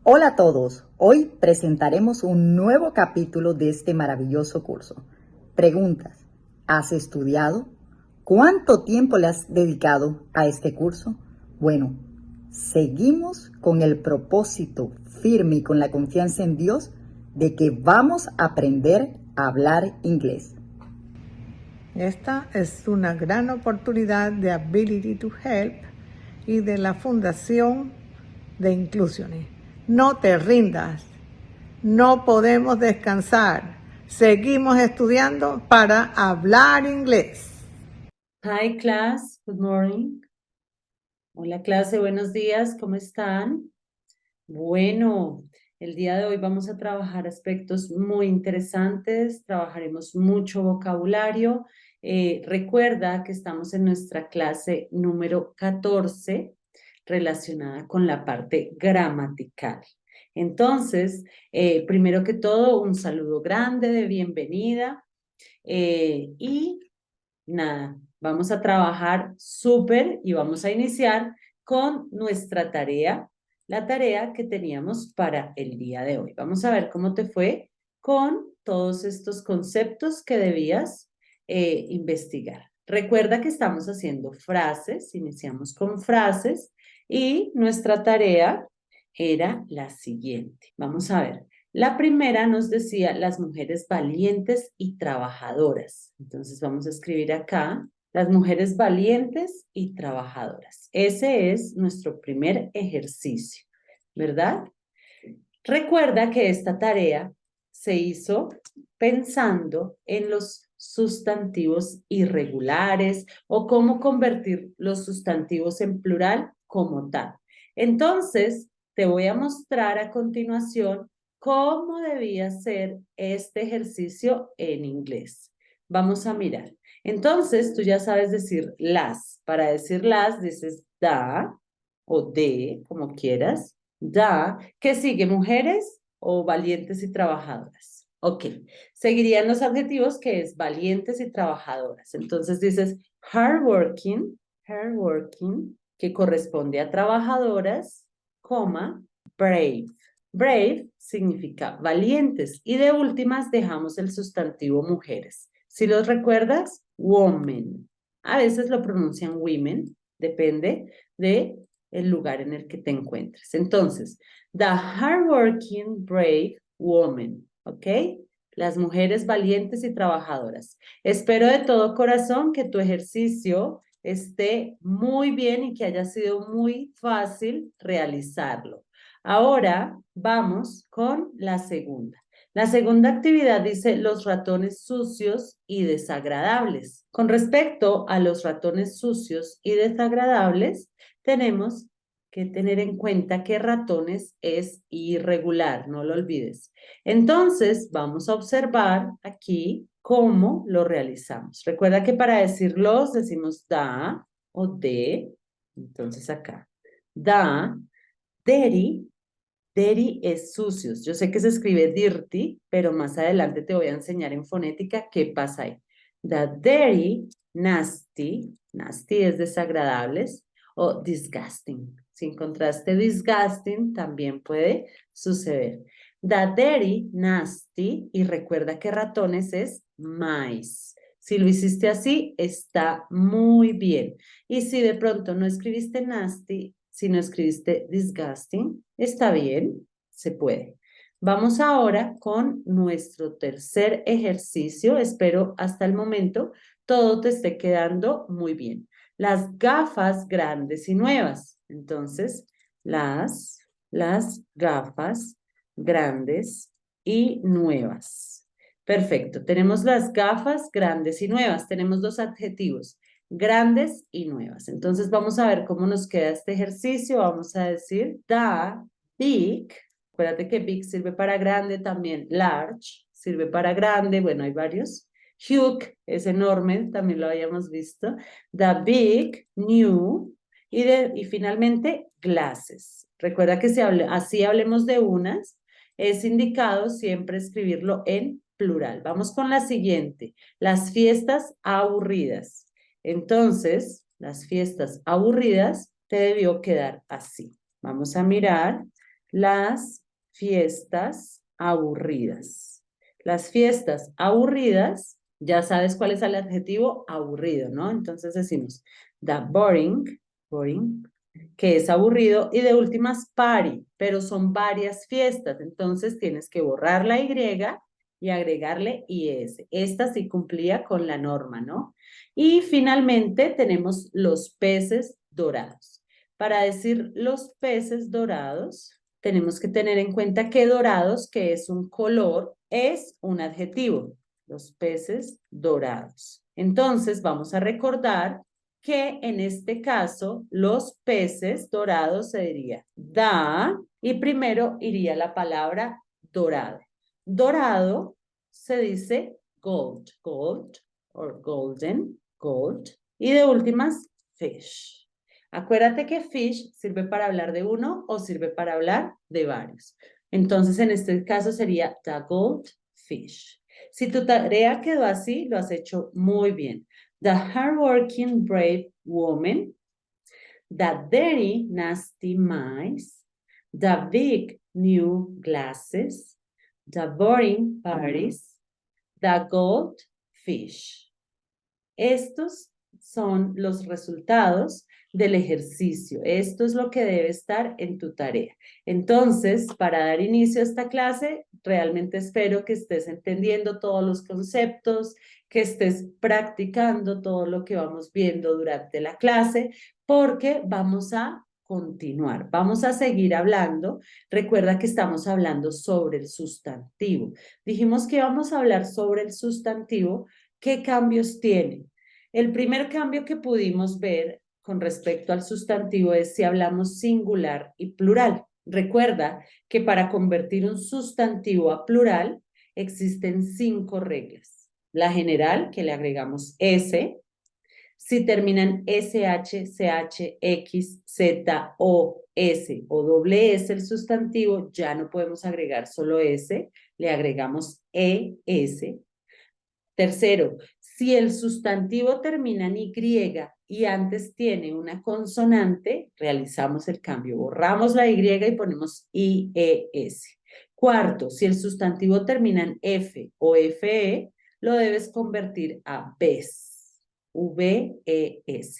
Hola a todos, hoy presentaremos un nuevo capítulo de este maravilloso curso. Preguntas, ¿has estudiado? ¿Cuánto tiempo le has dedicado a este curso? Bueno, seguimos con el propósito firme y con la confianza en Dios de que vamos a aprender a hablar inglés. Esta es una gran oportunidad de Ability to Help y de la Fundación de Inclusiones. No te rindas, no podemos descansar. Seguimos estudiando para hablar inglés. Hi class, good morning. Hola clase, buenos días, ¿cómo están? Bueno, el día de hoy vamos a trabajar aspectos muy interesantes, trabajaremos mucho vocabulario. Recuerda que estamos en nuestra clase número 14 relacionada con la parte gramatical. Entonces, primero que todo, un saludo grande de bienvenida y nada, vamos a trabajar súper y vamos a iniciar con nuestra tarea, la tarea que teníamos para el día de hoy. Vamos a ver cómo te fue con todos estos conceptos que debías investigar. Recuerda que estamos haciendo frases, iniciamos con frases y nuestra tarea era la siguiente. Vamos a ver. La primera nos decía las mujeres valientes y trabajadoras. Entonces vamos a escribir acá las mujeres valientes y trabajadoras. Ese es nuestro primer ejercicio, ¿verdad? Recuerda que esta tarea se hizo pensando en los sustantivos irregulares o cómo convertir los sustantivos en plural como tal. Entonces, te voy a mostrar a continuación cómo debía ser este ejercicio en inglés. Vamos a mirar. Entonces, tú ya sabes decir las. Para decir las, dices da o de, como quieras. Da. ¿Qué sigue? ¿Mujeres o valientes y trabajadoras? Ok. Seguirían los adjetivos que es valientes y trabajadoras. Entonces dices hardworking, que corresponde a trabajadoras, coma, brave. Brave significa valientes. Y de últimas dejamos el sustantivo mujeres. Si los recuerdas, women. A veces lo pronuncian women, depende de el lugar en el que te encuentres. Entonces, the hardworking, brave woman, ¿ok? Las mujeres valientes y trabajadoras. Espero de todo corazón que tu ejercicio esté muy bien y que haya sido muy fácil realizarlo. Ahora vamos con la segunda. La segunda actividad dice los ratones sucios y desagradables. Con respecto a los ratones sucios y desagradables, tenemos que tener en cuenta que ratones es irregular, no lo olvides. Entonces, vamos a observar aquí cómo lo realizamos. Recuerda que para decir los decimos da o de. Entonces acá, da, dirty. Dirty es sucios. Yo sé que se escribe dirty, pero más adelante te voy a enseñar en fonética qué pasa ahí. The dirty, nasty, nasty es desagradables, o disgusting. Si encontraste disgusting, también puede suceder. The dirty, nasty, y recuerda que ratones es mice. Si lo hiciste así, está muy bien. Y si de pronto no escribiste nasty, si no escribiste disgusting, está bien, se puede. Vamos ahora con nuestro tercer ejercicio. Espero hasta el momento todo te esté quedando muy bien. Las gafas grandes y nuevas. Entonces, las gafas grandes y nuevas. Perfecto. Tenemos las gafas grandes y nuevas. Tenemos dos adjetivos, grandes y nuevas. Entonces vamos a ver cómo nos queda este ejercicio. Vamos a decir the big. Acuérdate que big sirve para grande, también large sirve para grande. Bueno, hay varios. Huge es enorme, también lo habíamos visto. The big, new. Y finalmente, glasses. Recuerda que si así hablemos de unas, es indicado siempre escribirlo en plural. Vamos con la siguiente. Las fiestas aburridas. Entonces, las fiestas aburridas te debió quedar así. Vamos a mirar las fiestas aburridas. Las fiestas aburridas, ya sabes cuál es el adjetivo aburrido, ¿no? Entonces decimos the boring, boring, que es aburrido, y de últimas party, pero son varias fiestas, entonces tienes que borrar la Y y agregarle IS. Esta sí cumplía con la norma, ¿no? Y finalmente tenemos los peces dorados. Para decir los peces dorados, tenemos que tener en cuenta que dorados, que es un color, es un adjetivo. Los peces dorados. Entonces, vamos a recordar que en este caso, los peces dorados se diría da, y primero iría la palabra dorado. Dorado se dice gold, gold, or golden, gold, y de últimas, fish. Acuérdate que fish sirve para hablar de uno o sirve para hablar de varios. Entonces, en este caso sería the gold fish. Si tu tarea quedó así, lo has hecho muy bien. The hardworking brave woman, the dirty nasty mice, the big new glasses, the boring parties, the gold fish. Estos son los resultados del ejercicio. Esto es lo que debe estar en tu tarea. Entonces, para dar inicio a esta clase, realmente espero que estés entendiendo todos los conceptos, que estés practicando todo lo que vamos viendo durante la clase, porque vamos a continuar. Vamos a seguir hablando. Recuerda que estamos hablando sobre el sustantivo. Dijimos que vamos a hablar sobre el sustantivo. ¿Qué cambios tiene? El primer cambio que pudimos ver con respecto al sustantivo es si hablamos singular y plural. Recuerda que para convertir un sustantivo a plural existen 5 reglas. La general, que le agregamos S. Si terminan SH, CH, X, Z, O, S o doble S el sustantivo, ya no podemos agregar solo S, le agregamos ES. Tercero, si el sustantivo termina en Y y antes tiene una consonante, realizamos el cambio. Borramos la Y y ponemos IES. Cuarto, si el sustantivo termina en F o FE, lo debes convertir a VES. VES.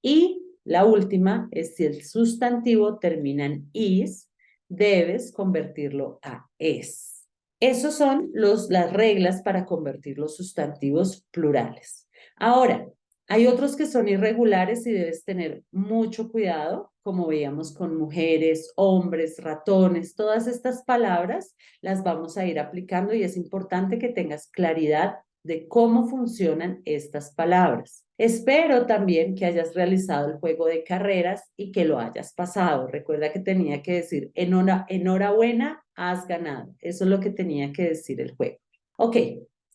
Y la última es si el sustantivo termina en IS, debes convertirlo a ES. Esas son las reglas para convertir los sustantivos plurales. Ahora, hay otros que son irregulares y debes tener mucho cuidado, como veíamos con mujeres, hombres, ratones, todas estas palabras las vamos a ir aplicando y es importante que tengas claridad de cómo funcionan estas palabras. Espero también que hayas realizado el juego de carreras y que lo hayas pasado. Recuerda que tenía que decir, enhorabuena, has ganado. Eso es lo que tenía que decir el juego. Ok,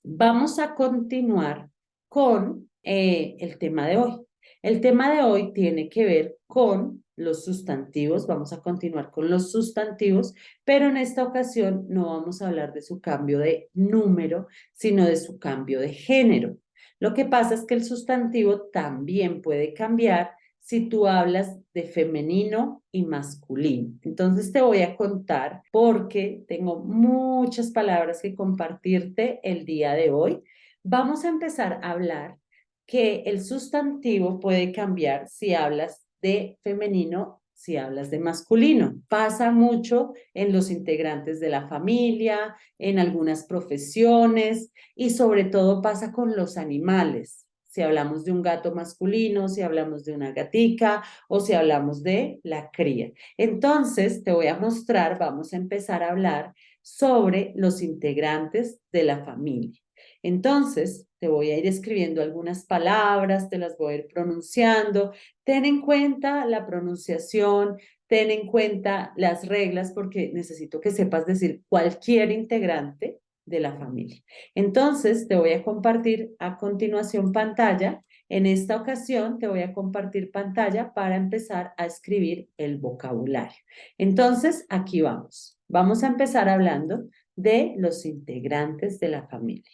vamos a continuar con el tema de hoy. El tema de hoy tiene que ver con los sustantivos. Vamos a continuar con los sustantivos, pero en esta ocasión no vamos a hablar de su cambio de número, sino de su cambio de género. Lo que pasa es que el sustantivo también puede cambiar si tú hablas de femenino y masculino. Entonces te voy a contar porque tengo muchas palabras que compartirte el día de hoy. Vamos a empezar a hablar que el sustantivo puede cambiar si hablas de femenino, si hablas de masculino. Pasa mucho en los integrantes de la familia, en algunas profesiones y sobre todo pasa con los animales. Si hablamos de un gato masculino, si hablamos de una gatica o si hablamos de la cría. Entonces, te voy a mostrar, vamos a empezar a hablar sobre los integrantes de la familia. Entonces, te voy a ir escribiendo algunas palabras, te las voy a ir pronunciando. Ten en cuenta la pronunciación, ten en cuenta las reglas porque necesito que sepas decir cualquier integrante de la familia. Entonces, te voy a compartir a continuación pantalla. En esta ocasión te voy a compartir pantalla para empezar a escribir el vocabulario. Entonces, aquí vamos. Vamos a empezar hablando de los integrantes de la familia.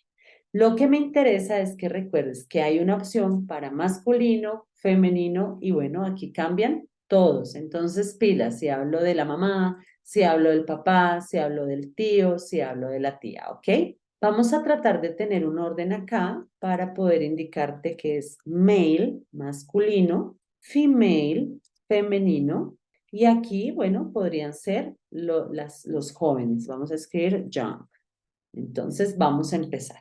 Lo que me interesa es que recuerdes que hay una opción para masculino, femenino y bueno, aquí cambian todos. Entonces, pilas, si hablo de la mamá, si hablo del papá, si hablo del tío, si hablo de la tía, ¿ok? Vamos a tratar de tener un orden acá para poder indicarte que es male, masculino, female, femenino, y aquí, bueno, podrían ser los jóvenes. Vamos a escribir young. Entonces, vamos a empezar.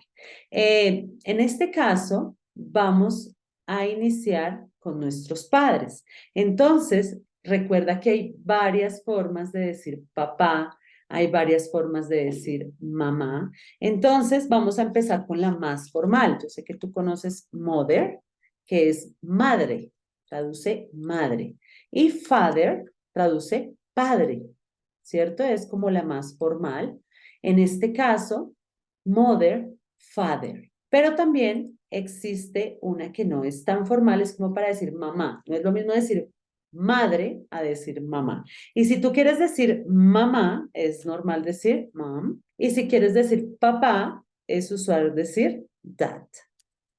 En este caso, vamos a iniciar con nuestros padres. Entonces, recuerda que hay varias formas de decir papá, hay varias formas de decir mamá. Entonces, vamos a empezar con la más formal. Yo sé que tú conoces mother, que es madre, traduce madre. Y father traduce padre, ¿cierto? Es como la más formal. En este caso, mother, father. Pero también existe una que no es tan formal, es como para decir mamá. No es lo mismo decir madre a decir mamá. Y si tú quieres decir mamá, es normal decir mom. Y si quieres decir papá, es usual decir dad,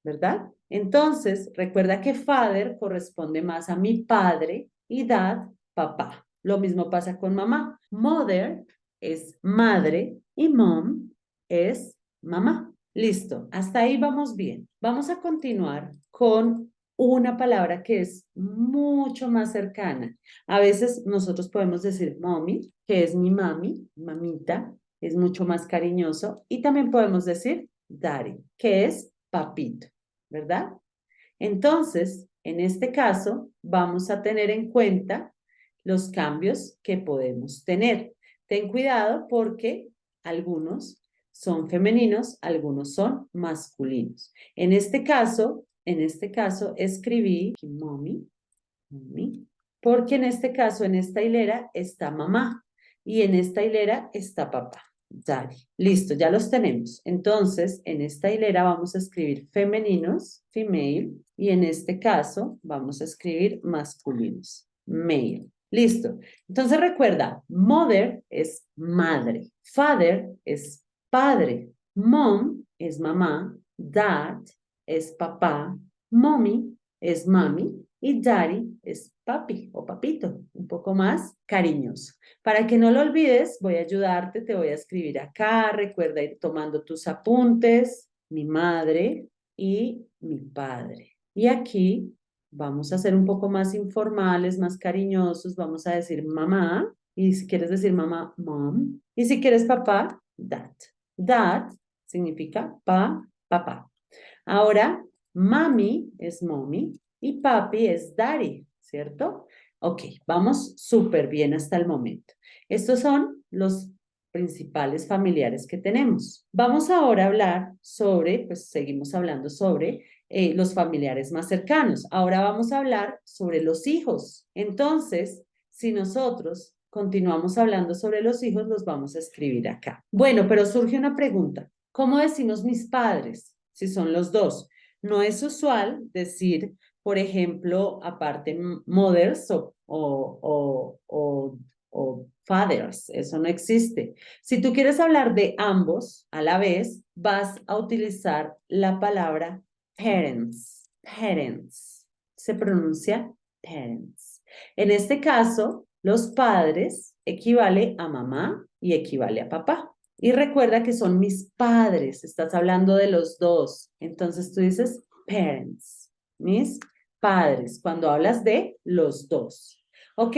¿verdad? Entonces, recuerda que father corresponde más a mi padre y dad, papá. Lo mismo pasa con mamá. Mother es madre y mom es mamá. Listo, hasta ahí vamos bien. Vamos a continuar con una palabra que es mucho más cercana. A veces nosotros podemos decir mommy, que es mi mami, mamita, es mucho más cariñoso. Y también podemos decir daddy, que es papito, ¿verdad? Entonces, en este caso, vamos a tener en cuenta los cambios que podemos tener. Ten cuidado porque algunos son femeninos, algunos son masculinos. En este caso, escribí mommy, mommy, porque en este caso, en esta hilera está mamá y en esta hilera está papá. Daddy. Listo, ya los tenemos. Entonces, en esta hilera vamos a escribir femeninos, female, y en este caso vamos a escribir masculinos, male. Listo. Entonces recuerda, mother es madre, father es padre, mom es mamá, dad es papá, mommy es mami y daddy es papi o papito, un poco más cariñoso. Para que no lo olvides, voy a ayudarte, te voy a escribir acá, recuerda ir tomando tus apuntes, mi madre y mi padre. Y aquí vamos a ser un poco más informales, más cariñosos, vamos a decir mamá, y si quieres decir mamá, mom, y si quieres papá, dad. Dad significa papá. Ahora, mami es mommy y papi es daddy, ¿cierto? Ok, vamos súper bien hasta el momento. Estos son los principales familiares que tenemos. Vamos ahora a hablar sobre, pues seguimos hablando sobre los familiares más cercanos. Ahora vamos a hablar sobre los hijos. Entonces, si nosotros continuamos hablando sobre los hijos, los vamos a escribir acá. Bueno, pero surge una pregunta. ¿Cómo decimos mis padres? Si son los dos. No es usual decir, por ejemplo, aparte mothers o fathers, eso no existe. Si tú quieres hablar de ambos a la vez, vas a utilizar la palabra parents, parents. Se pronuncia parents. En este caso, los padres equivale a mamá y equivale a papá. Y recuerda que son mis padres, estás hablando de los dos. Entonces tú dices parents, mis padres, cuando hablas de los dos. Ok,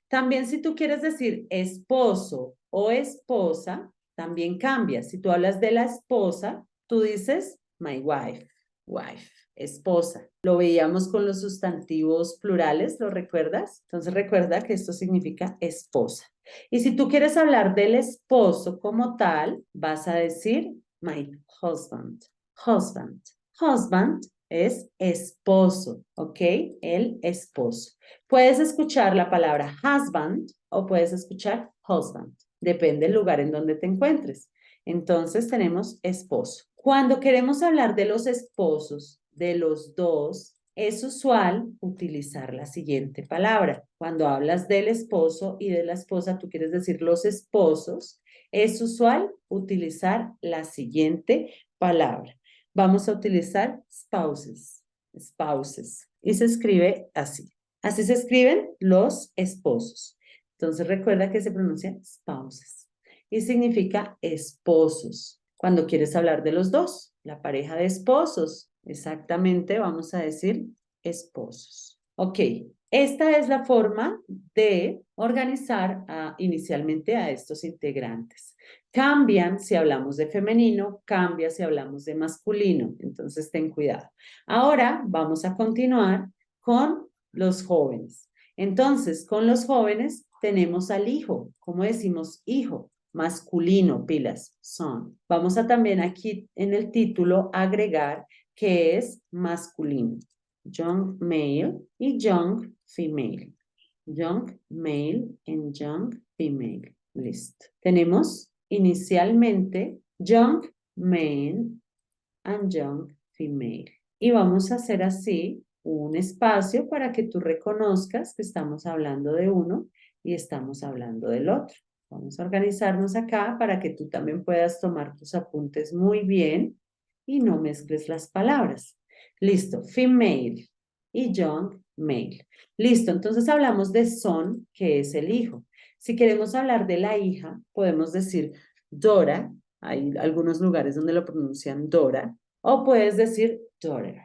también si tú quieres decir esposo o esposa, también cambia. Si tú hablas de la esposa, tú dices my wife, wife, esposa. Lo veíamos con los sustantivos plurales, ¿lo recuerdas? Entonces recuerda que esto significa esposa. Y si tú quieres hablar del esposo como tal, vas a decir my husband, husband. Husband es esposo, ¿ok? El esposo. Puedes escuchar la palabra husband o puedes escuchar husband. Depende del lugar en donde te encuentres. Entonces tenemos esposo. Cuando queremos hablar de los esposos, de los dos, es usual utilizar la siguiente palabra. Cuando hablas del esposo y de la esposa, tú quieres decir los esposos, es usual utilizar la siguiente palabra. Vamos a utilizar spouses, spouses, y se escribe así. Así se escriben los esposos. Entonces recuerda que se pronuncia spouses y significa esposos. Cuando quieres hablar de los dos, la pareja de esposos, exactamente vamos a decir esposos. Ok, esta es la forma de organizar inicialmente a estos integrantes. Cambian si hablamos de femenino, cambia si hablamos de masculino, entonces ten cuidado. Ahora vamos a continuar con los jóvenes. Entonces, con los jóvenes tenemos al hijo. ¿Cómo decimos hijo? Masculino, pilas, son. Vamos a también aquí en el título agregar que es masculino. Young male y young female. Young male and young female. Listo. Tenemos inicialmente young man and young female. Y vamos a hacer así un espacio para que tú reconozcas que estamos hablando de uno y estamos hablando del otro. Vamos a organizarnos acá para que tú también puedas tomar tus apuntes muy bien y no mezcles las palabras. Listo, female y young male. Listo, entonces hablamos de son, que es el hijo. Si queremos hablar de la hija, podemos decir Dora. Hay algunos lugares donde lo pronuncian Dora. O puedes decir daughter,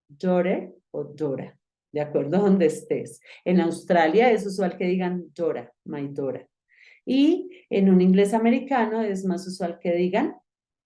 daughter o Dora, de acuerdo a donde estés. En Australia es usual que digan Dora, my Dora. Y en un inglés americano es más usual que digan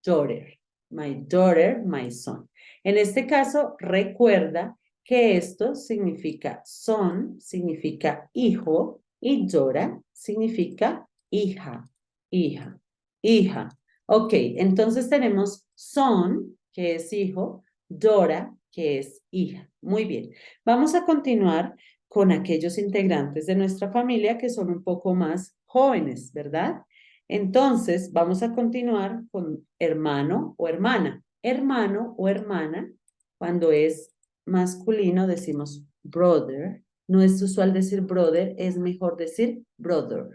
daughter, my son. En este caso, recuerda que esto significa son, significa hijo, y Dora significa hija, hija, hija. Ok, entonces tenemos son, que es hijo, Dora, que es hija. Muy bien. Vamos a continuar con aquellos integrantes de nuestra familia que son un poco más jóvenes, ¿verdad? Entonces, vamos a continuar con hermano o hermana. Hermano o hermana, cuando es masculino decimos brother. No es usual decir brother, es mejor decir brother,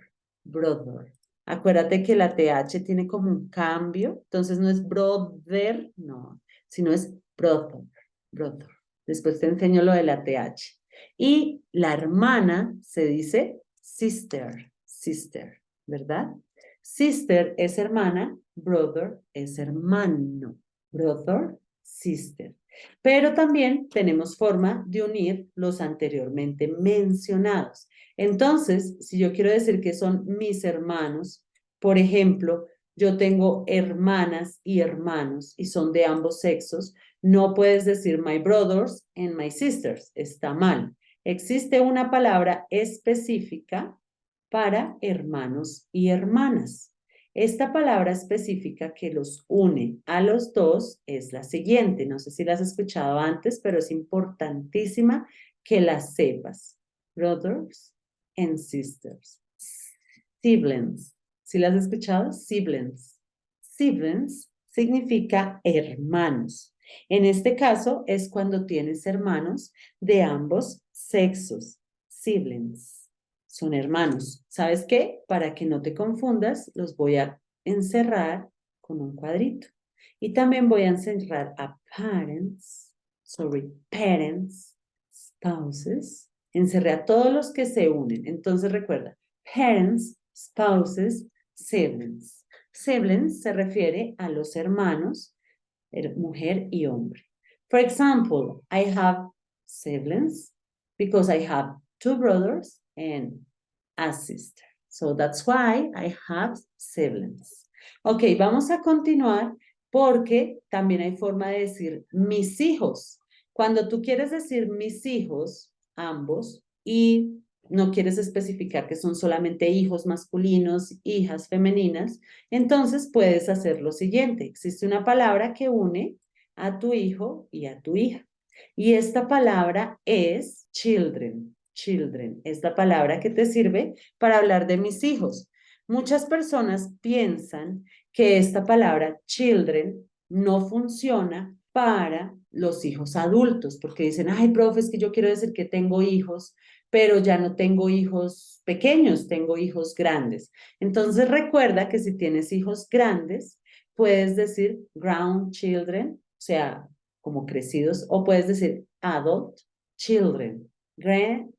brother. Acuérdate que la TH tiene como un cambio, entonces no es brother, no, sino es brother, brother. Después te enseño lo de la TH. Y la hermana se dice sister, sister, ¿verdad? Sister es hermana, brother es hermano, brother, sister. Pero también tenemos forma de unir los anteriormente mencionados. Entonces, si yo quiero decir que son mis hermanos, por ejemplo, yo tengo hermanas y hermanos y son de ambos sexos, no puedes decir my brothers and my sisters, está mal. Existe una palabra específica para hermanos y hermanas. Esta palabra específica que los une a los dos es la siguiente. No sé si la has escuchado antes, pero es importantísima que la sepas. Brothers and sisters. Siblings. ¿Sí la has escuchado? Siblings. Siblings significa hermanos. En este caso es cuando tienes hermanos de ambos sexos. Siblings. Son hermanos. ¿Sabes qué? Para que no te confundas, los voy a encerrar con un cuadrito. Y también voy a encerrar a parents, spouses. Encerré a todos los que se unen. Entonces recuerda, parents, spouses, siblings. Siblings se refiere a los hermanos, mujer y hombre. For example, I have siblings because I have two brothers and a sister. So that's why I have siblings. Ok, vamos a continuar porque también hay forma de decir mis hijos. Cuando tú quieres decir mis hijos, ambos, y no quieres especificar que son solamente hijos masculinos, hijas femeninas, entonces puedes hacer lo siguiente. Existe una palabra que une a tu hijo y a tu hija. Y esta palabra es children. Children es la palabra que te sirve para hablar de mis hijos. Muchas personas piensan que esta palabra children no funciona para los hijos adultos, porque dicen, ay, profe, es que yo quiero decir que tengo hijos, pero ya no tengo hijos pequeños, tengo hijos grandes. Entonces recuerda que si tienes hijos grandes, puedes decir grown children, o sea, como crecidos, o puedes decir adult children.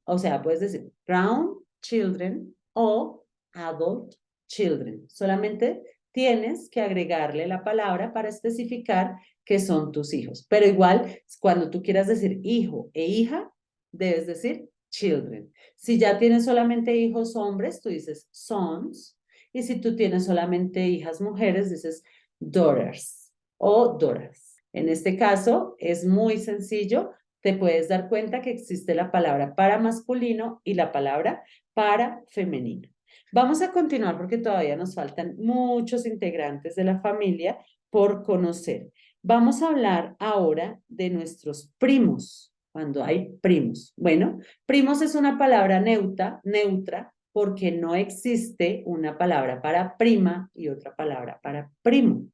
O sea, puedes decir grown children o adult children. Solamente tienes que agregarle la palabra para especificar que son tus hijos. Pero igual, cuando tú quieras decir hijo e hija, debes decir children. Si ya tienes solamente hijos hombres, tú dices sons. Y si tú tienes solamente hijas mujeres, dices daughters o daughters. En este caso, es muy sencillo. Te puedes dar cuenta que existe la palabra para masculino y la palabra para femenino. Vamos a continuar porque todavía nos faltan muchos integrantes de la familia por conocer. Vamos a hablar ahora de nuestros primos, cuando hay primos. Bueno, primos es una palabra neutra porque no existe una palabra para prima y otra palabra para primo.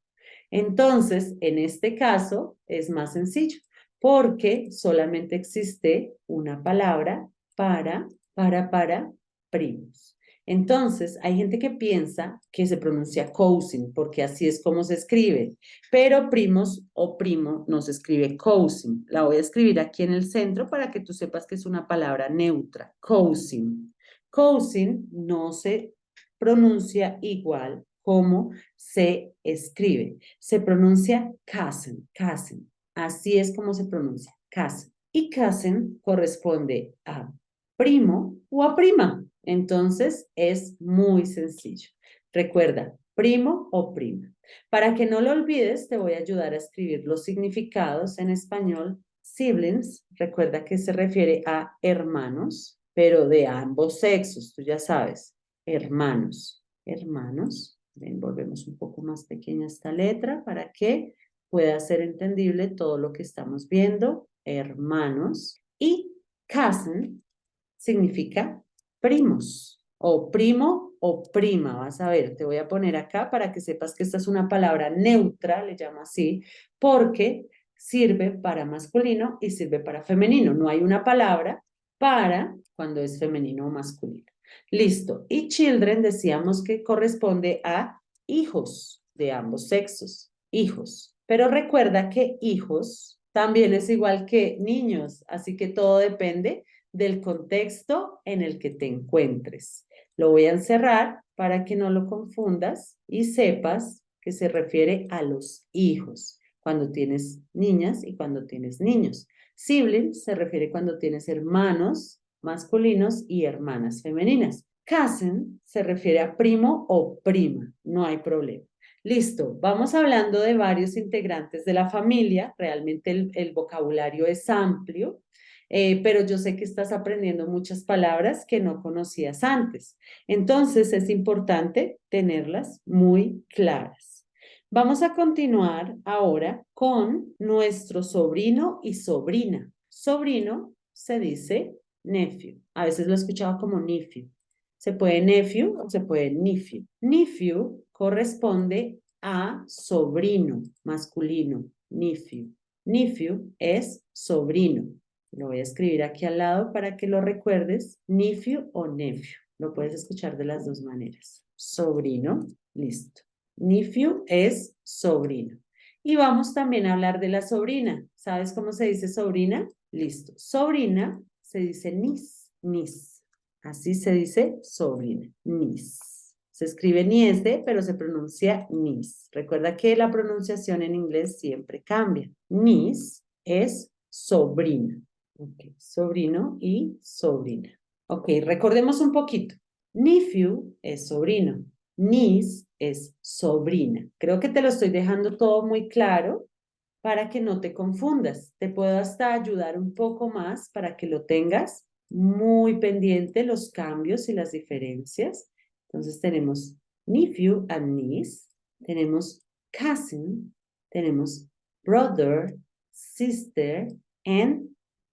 Entonces, en este caso es más sencillo porque solamente existe una palabra para primos. Entonces, hay gente que piensa que se pronuncia cousin, porque así es como se escribe, pero primos o primo no se escribe cousin. La voy a escribir aquí en el centro para que tú sepas que es una palabra neutra, cousin. Cousin no se pronuncia igual como se escribe. Se pronuncia cousin, cousin. Así es como se pronuncia, cousin. Y cousin corresponde a primo o a prima. Entonces es muy sencillo. Recuerda, primo o prima. Para que no lo olvides, te voy a ayudar a escribir los significados en español. Siblings, recuerda que se refiere a hermanos, pero de ambos sexos, tú ya sabes, hermanos, hermanos. Ven, volvemos un poco más pequeña esta letra para que pueda ser entendible todo lo que estamos viendo. Hermanos. Y cousin significa primos o primo o prima. Vas a ver, te voy a poner acá para que sepas que esta es una palabra neutra, le llamo así, porque sirve para masculino y sirve para femenino. No hay una palabra para cuando es femenino o masculino. Listo. Y children decíamos que corresponde a hijos de ambos sexos, hijos. Pero recuerda que hijos también es igual que niños, así que todo depende del contexto en el que te encuentres. Lo voy a encerrar para que no lo confundas y sepas que se refiere a los hijos, cuando tienes niñas y cuando tienes niños. Sibling se refiere cuando tienes hermanos masculinos y hermanas femeninas. Cousin se refiere a primo o prima, no hay problema. Listo, vamos hablando de varios integrantes de la familia, realmente el vocabulario es amplio, pero yo sé que estás aprendiendo muchas palabras que no conocías antes. Entonces es importante tenerlas muy claras. Vamos a continuar ahora con nuestro sobrino y sobrina. Sobrino se dice nephew. A veces lo he escuchado como nephew. Se puede nephew o se puede nephew. Nephew corresponde a sobrino masculino, nephew. Nephew es sobrino. Lo voy a escribir aquí al lado para que lo recuerdes, nephew o nephew. Lo puedes escuchar de las dos maneras. Sobrino, listo. Nephew es sobrino. Y vamos también a hablar de la sobrina. ¿Sabes cómo se dice sobrina? Listo. Sobrina se dice niece, niece. Así se dice sobrina, niece. Se escribe niece, pero se pronuncia niece. Recuerda que la pronunciación en inglés siempre cambia. Niece es sobrina. Okay. Sobrino y sobrina. Ok, recordemos un poquito. Nephew es sobrino. Niece es sobrina. Creo que te lo estoy dejando todo muy claro para que no te confundas. Te puedo hasta ayudar un poco más para que lo tengas muy pendiente, los cambios y las diferencias. Entonces tenemos nephew and niece, tenemos cousin, tenemos brother, sister, and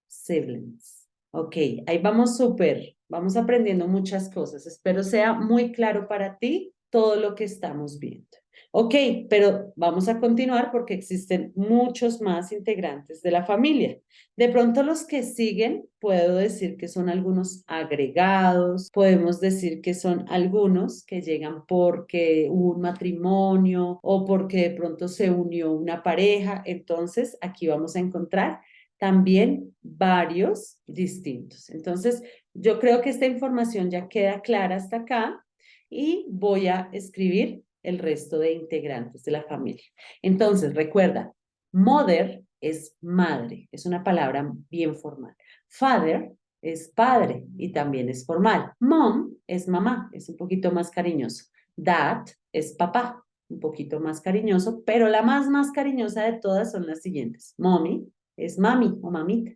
siblings. Ok, ahí vamos súper, vamos aprendiendo muchas cosas. Espero sea muy claro para ti todo lo que estamos viendo. Ok, pero vamos a continuar porque existen muchos más integrantes de la familia. De pronto los que siguen, puedo decir que son algunos agregados, podemos decir que son algunos que llegan porque hubo un matrimonio o porque de pronto se unió una pareja. Entonces, aquí vamos a encontrar también varios distintos. Entonces, yo creo que esta información ya queda clara hasta acá y voy a escribir el resto de integrantes de la familia. Entonces, recuerda, mother es madre, es una palabra bien formal. Father es padre y también es formal. Mom es mamá, es un poquito más cariñoso. Dad es papá, un poquito más cariñoso, pero la más cariñosa de todas son las siguientes. Mommy es mami o mamita.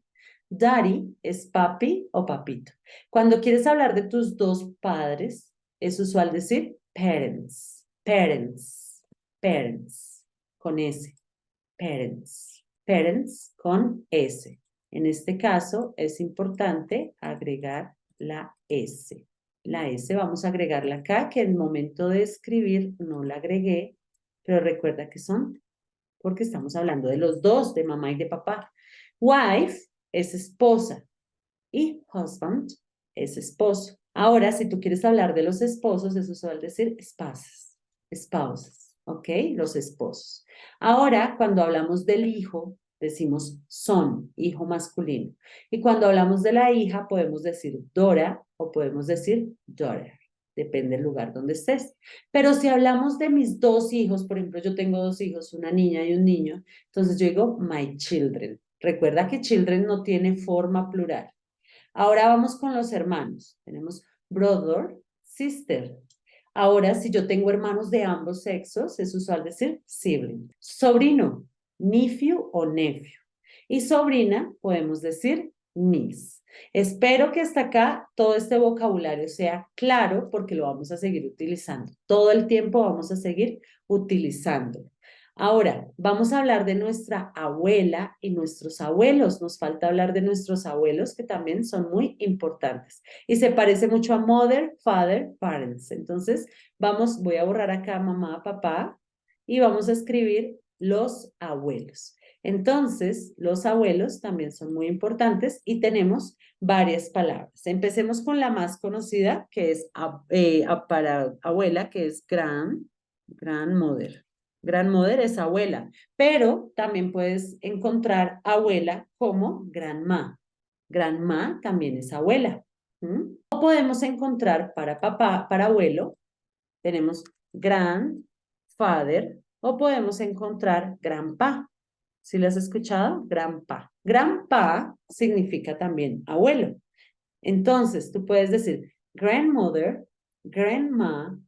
Daddy es papi o papito. Cuando quieres hablar de tus dos padres, es usual decir parents, parents, parents, con S, parents, parents con S. En este caso es importante agregar la S. La S vamos a agregarla acá, que en el momento de escribir no la agregué, pero recuerda que son porque estamos hablando de los dos, de mamá y de papá. Wife es esposa y husband es esposo. Ahora, si tú quieres hablar de los esposos, es usual decir spouses, spouses, ¿ok? Los esposos. Ahora, cuando hablamos del hijo, decimos son, hijo masculino. Y cuando hablamos de la hija, podemos decir Dora o podemos decir daughter. Depende del lugar donde estés. Pero si hablamos de mis dos hijos, por ejemplo, yo tengo dos hijos, una niña y un niño, entonces yo digo my children. Recuerda que children no tiene forma plural. Ahora vamos con los hermanos. Tenemos brother, sister. Ahora, si yo tengo hermanos de ambos sexos, es usual decir sibling. Sobrino, nephew o nephew. Y sobrina, podemos decir niece. Espero que hasta acá todo este vocabulario sea claro porque lo vamos a seguir utilizando. Todo el tiempo vamos a seguir utilizándolo. Ahora, vamos a hablar de nuestra abuela y nuestros abuelos. Nos falta hablar de nuestros abuelos que también son muy importantes. Y se parece mucho a mother, father, parents. Entonces, voy a borrar acá mamá, papá y vamos a escribir los abuelos. Entonces, los abuelos también son muy importantes y tenemos varias palabras. Empecemos con la más conocida, que es para abuela, que es grandmother. Grandmother es abuela, pero también puedes encontrar abuela como grandma. Grandma también es abuela. O podemos encontrar para papá, para abuelo, tenemos grandfather o podemos encontrar grandpa. ¿Sí lo has escuchado? Grandpa. Grandpa significa también abuelo. Entonces, tú puedes decir grandmother, grandma,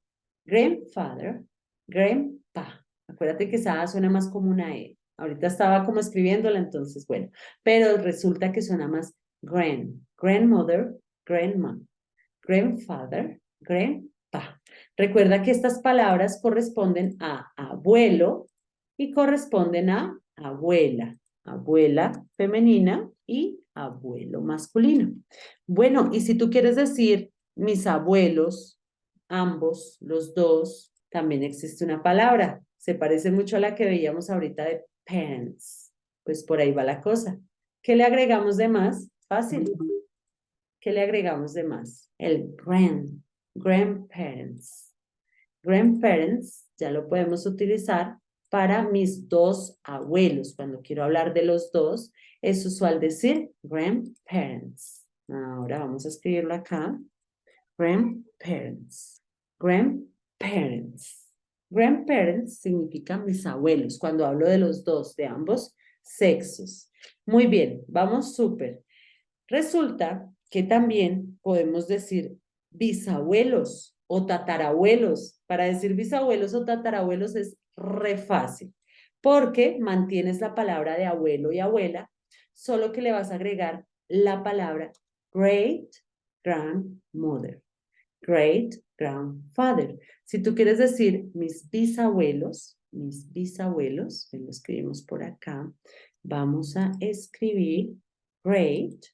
grandfather, grandpa. Acuérdate que esa A suena más como una E. Ahorita estaba como escribiéndola, entonces, bueno. Pero resulta que suena más grandmother, grandma, grandfather, grandpa. Recuerda que estas palabras corresponden a abuelo y corresponden a abuela. Abuela femenina y abuelo masculino. Bueno, y si tú quieres decir mis abuelos, ambos, los dos, también existe una palabra. Se parece mucho a la que veíamos ahorita de parents. Pues por ahí va la cosa. ¿Qué le agregamos de más? Fácil. ¿Qué le agregamos de más? El grandparents. Grandparents ya lo podemos utilizar para mis dos abuelos. Cuando quiero hablar de los dos, es usual decir grandparents. Ahora vamos a escribirlo acá. Grandparents. Grandparents. Grandparents significa mis abuelos, cuando hablo de los dos, de ambos sexos. Muy bien, vamos súper. Resulta que también podemos decir bisabuelos o tatarabuelos. Para decir bisabuelos o tatarabuelos es re fácil, porque mantienes la palabra de abuelo y abuela, solo que le vas a agregar la palabra great grandmother, great grandfather. Si tú quieres decir mis bisabuelos, lo escribimos por acá, vamos a escribir great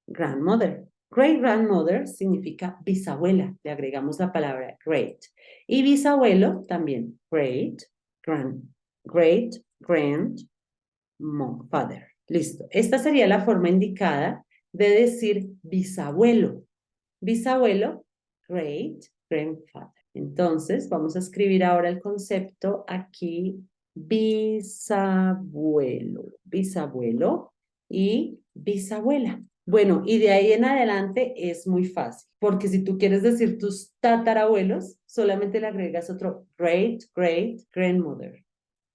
grandmother. Great grandmother significa bisabuela, le agregamos la palabra great. Y bisabuelo también, great grandfather. Listo. Esta sería la forma indicada de decir bisabuelo. Bisabuelo, great grandfather. Entonces, vamos a escribir ahora el concepto aquí, bisabuelo. Bisabuelo y bisabuela. Bueno, y de ahí en adelante es muy fácil, porque si tú quieres decir tus tatarabuelos, solamente le agregas otro great, great, grandmother.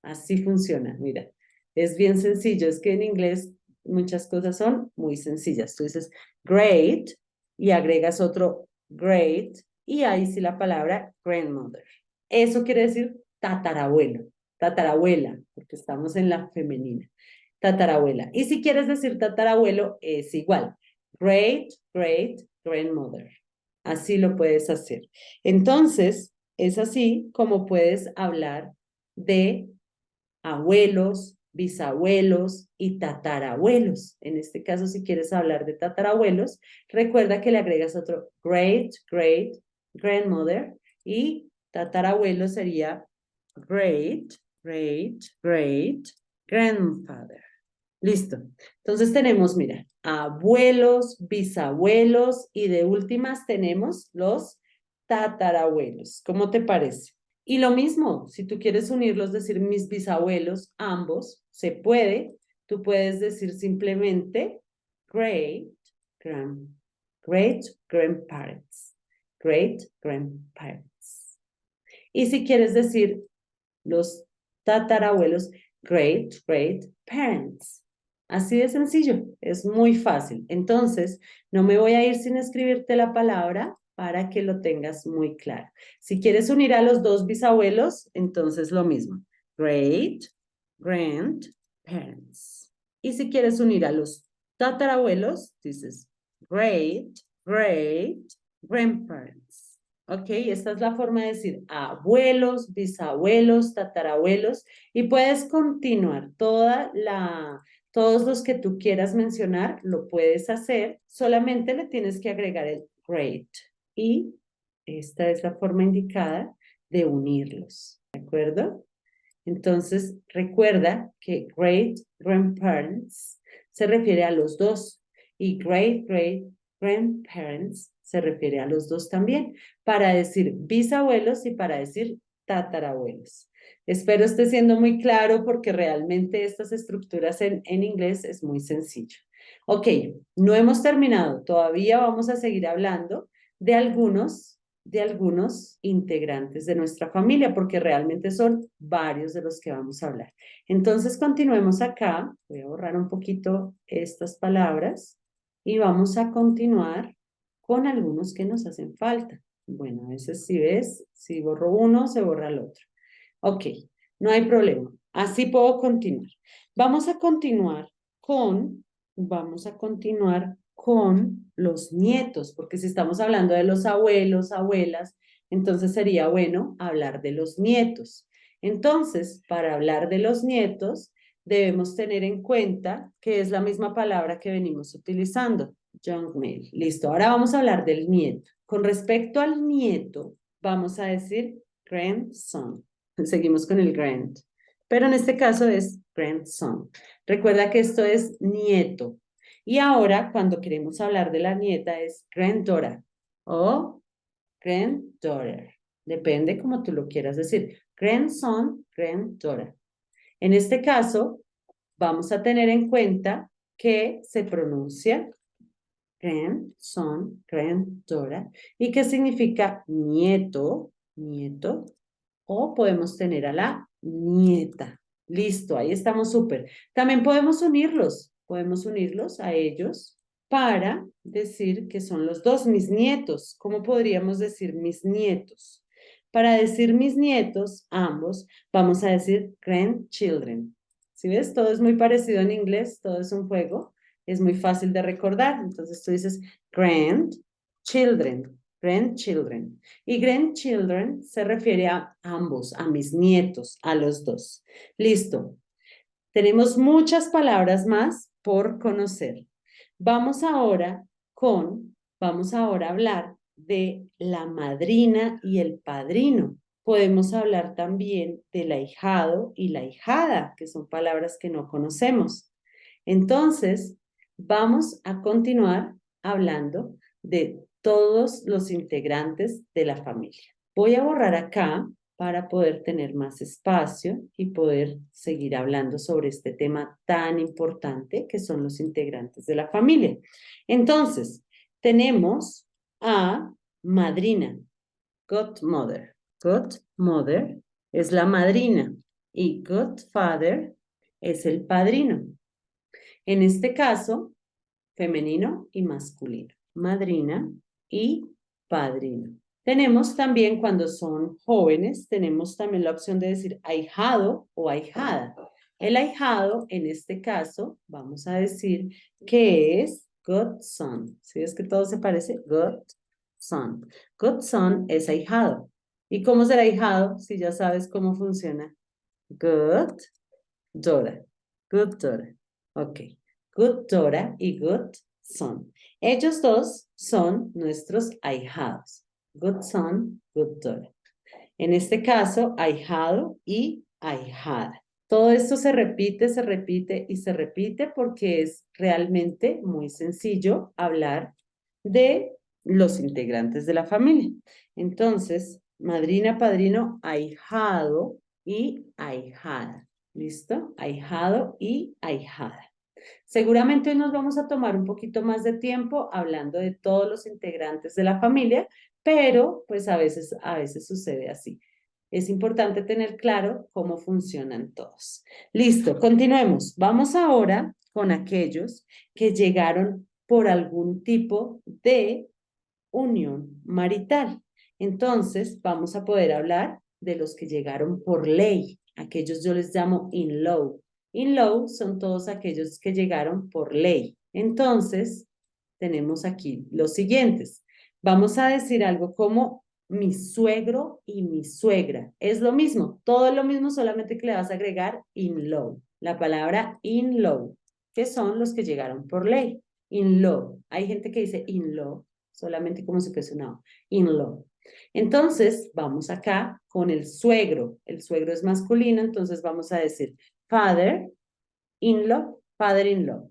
Así funciona, mira. Es bien sencillo, es que en inglés muchas cosas son muy sencillas. Tú dices great y agregas otro great y ahí sí la palabra grandmother. Eso quiere decir tatarabuelo, tatarabuela, porque estamos en la femenina. Tatarabuela. Y si quieres decir tatarabuelo, es igual. Great, great, grandmother. Así lo puedes hacer. Entonces, es así como puedes hablar de abuelos, bisabuelos y tatarabuelos. En este caso, si quieres hablar de tatarabuelos, recuerda que le agregas otro great, great, grandmother y tatarabuelo sería great, great, great, grandfather. Listo. Entonces tenemos, mira, abuelos, bisabuelos y de últimas tenemos los tatarabuelos. ¿Cómo te parece? Y lo mismo, si tú quieres unirlos, decir mis bisabuelos, ambos, se puede. Tú puedes decir simplemente great, grand, great grandparents, great grandparents. Y si quieres decir los tatarabuelos, great great parents. Así de sencillo, es muy fácil. Entonces, no me voy a ir sin escribirte la palabra para que lo tengas muy claro. Si quieres unir a los dos bisabuelos, entonces lo mismo. Great, grandparents. Y si quieres unir a los tatarabuelos, dices great, great, grandparents. ¿Ok? Esta es la forma de decir abuelos, bisabuelos, tatarabuelos. Y puedes continuar todos los que tú quieras mencionar, lo puedes hacer. Solamente le tienes que agregar el great. Y esta es la forma indicada de unirlos, ¿de acuerdo? Entonces, recuerda que great grandparents se refiere a los dos y great great grandparents se refiere a los dos también, para decir bisabuelos y para decir tatarabuelos. Espero esté siendo muy claro porque realmente estas estructuras en inglés es muy sencillo. Ok, no hemos terminado, todavía vamos a seguir hablando de algunos integrantes de nuestra familia, porque realmente son varios de los que vamos a hablar. Entonces, continuemos acá. Voy a borrar un poquito estas palabras y vamos a continuar con algunos que nos hacen falta. Bueno, a veces si ves, si borro uno, se borra el otro. Ok, no hay problema. Así puedo continuar. Vamos a continuar con los nietos, porque si estamos hablando de los abuelos, abuelas, entonces sería bueno hablar de los nietos. Entonces, para hablar de los nietos, debemos tener en cuenta que es la misma palabra que venimos utilizando, young male. Listo, ahora vamos a hablar del nieto. Con respecto al nieto, vamos a decir grandson. Seguimos con el grand, pero en este caso es grandson. Recuerda que esto es nieto. Y ahora, cuando queremos hablar de la nieta, es granddaughter o granddaughter. Depende como tú lo quieras decir. Grandson, granddaughter. En este caso, vamos a tener en cuenta que se pronuncia grandson, granddaughter, y que significa nieto, nieto, o podemos tener a la nieta. Listo, ahí estamos súper. También podemos unirlos a ellos para decir que son los dos mis nietos. ¿Cómo podríamos decir mis nietos? Para decir mis nietos, ambos, vamos a decir grandchildren. ¿Sí ves? Todo es muy parecido en inglés, todo es un juego, es muy fácil de recordar. Entonces tú dices grandchildren, grandchildren. Y grandchildren se refiere a ambos, a mis nietos, a los dos. Listo. Tenemos muchas palabras más por conocer. Vamos ahora a hablar de la madrina y el padrino. Podemos hablar también del ahijado y la ahijada, que son palabras que no conocemos. Entonces, vamos a continuar hablando de todos los integrantes de la familia. Voy a borrar acá para poder tener más espacio y poder seguir hablando sobre este tema tan importante que son los integrantes de la familia. Entonces, tenemos a madrina, godmother. Godmother es la madrina y godfather es el padrino. En este caso, femenino y masculino. Madrina y padrino. Tenemos también cuando son jóvenes, tenemos también la opción de decir ahijado o ahijada. El ahijado, en este caso, vamos a decir que es godson. ¿Sí ves que todo se parece? Godson. Godson es ahijado. ¿Y cómo será ahijado? Si ya sabes cómo funciona. Good daughter. Good daughter. Ok. Good daughter y good son. Ellos dos son nuestros ahijados. Good son, good daughter. En este caso, ahijado y ahijada. Todo esto se repite y se repite porque es realmente muy sencillo hablar de los integrantes de la familia. Entonces, madrina, padrino, ahijado y ahijada. ¿Listo? Ahijado y ahijada. Seguramente hoy nos vamos a tomar un poquito más de tiempo hablando de todos los integrantes de la familia, pero pues a veces sucede así. Es importante tener claro cómo funcionan todos. Listo, continuemos. Vamos ahora con aquellos que llegaron por algún tipo de unión marital. Entonces, vamos a poder hablar de los que llegaron por ley. Aquellos yo les llamo in-law. In-law son todos aquellos que llegaron por ley. Entonces, tenemos aquí los siguientes. Vamos a decir algo como mi suegro y mi suegra. Es lo mismo, todo es lo mismo, solamente que le vas a agregar in-law. La palabra in-law, que son los que llegaron por ley. In-law. Hay gente que dice in-law, solamente como si fuese una in-law. Entonces, vamos acá con el suegro. El suegro es masculino, entonces vamos a decir father-in-law, father-in-law.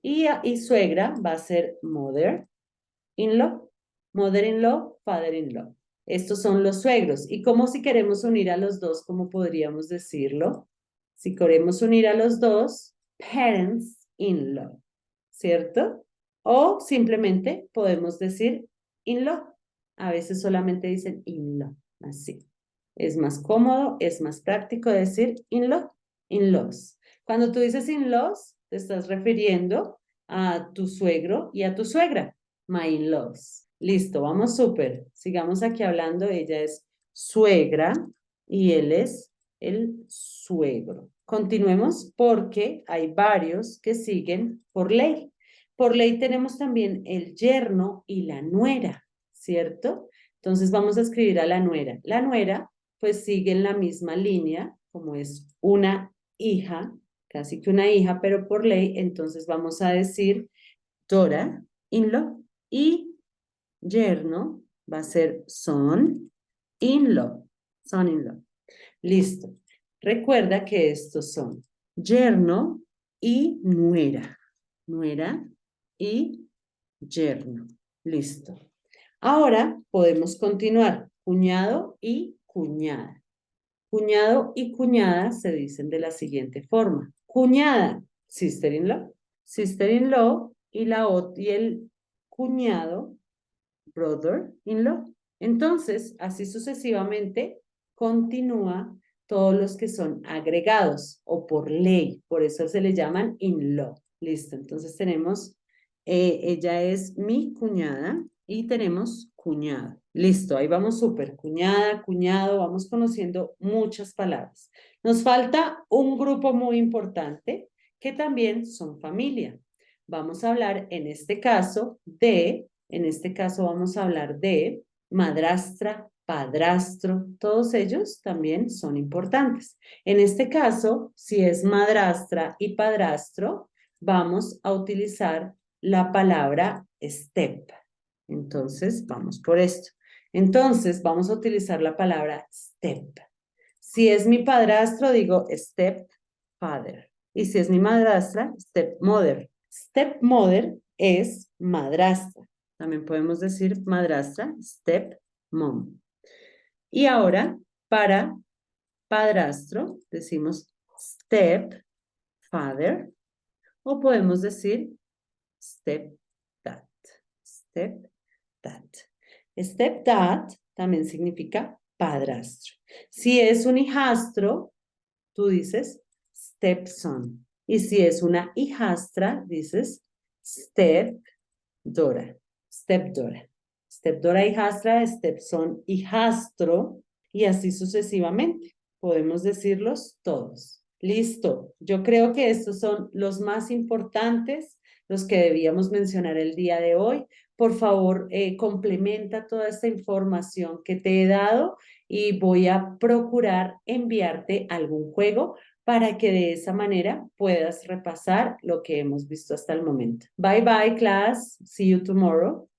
Y suegra va a ser mother-in-law, mother-in-law, father-in-law. Estos son los suegros. Y como si queremos unir a los dos, ¿cómo podríamos decirlo? Si queremos unir a los dos, parents-in-law, ¿cierto? O simplemente podemos decir in-law. A veces solamente dicen in-law, así. Es más cómodo, es más práctico decir in-law, in-laws. Cuando tú dices in-laws, te estás refiriendo a tu suegro y a tu suegra. My in-laws. Listo, vamos súper. Sigamos aquí hablando. Ella es suegra y él es el suegro. Continuemos porque hay varios que siguen por ley. Por ley tenemos también el yerno y la nuera, ¿cierto? Entonces vamos a escribir a la nuera. La nuera pues sigue en la misma línea, como es una hija, casi que una hija, pero por ley, entonces vamos a decir daughter-in-law y yerno va a ser son-in-law, son-in-law. Listo. Recuerda que estos son yerno y nuera. Nuera y yerno. Listo. Ahora podemos continuar. Cuñado y cuñada. Cuñado y cuñada se dicen de la siguiente forma. Cuñada, sister-in-law. Sister-in-law y el cuñado, brother-in-law. Entonces, así sucesivamente, continúa todos los que son agregados o por ley. Por eso se le llaman in-law. Listo, entonces tenemos, ella es mi cuñada y tenemos cuñado. Listo, ahí vamos súper. Cuñada, cuñado, vamos conociendo muchas palabras. Nos falta un grupo muy importante que también son familia. Vamos a hablar en este caso vamos a hablar de madrastra, padrastro, todos ellos también son importantes. En este caso, si es madrastra y padrastro, vamos a utilizar la palabra step. Entonces, vamos por esto. Entonces, vamos a utilizar la palabra step. Si es mi padrastro, digo stepfather. Y si es mi madrastra, stepmother. Stepmother es madrastra. También podemos decir madrastra, stepmom. Y ahora Para padrastro decimos stepfather o podemos decir stepdad. Stepdad. Stepdad también significa padrastro. Si es un hijastro, tú dices stepson. Y si es una hijastra, dices stepdaughter. Stepdaughter. Stepdaughter hijastra, stepson hijastro y así sucesivamente. Podemos decirlos todos. Listo. Yo creo que estos son los más importantes, los que debíamos mencionar el día de hoy. Por favor, complementa toda esta información que te he dado y voy a procurar enviarte algún juego para que de esa manera puedas repasar lo que hemos visto hasta el momento. Bye bye, class. See you tomorrow.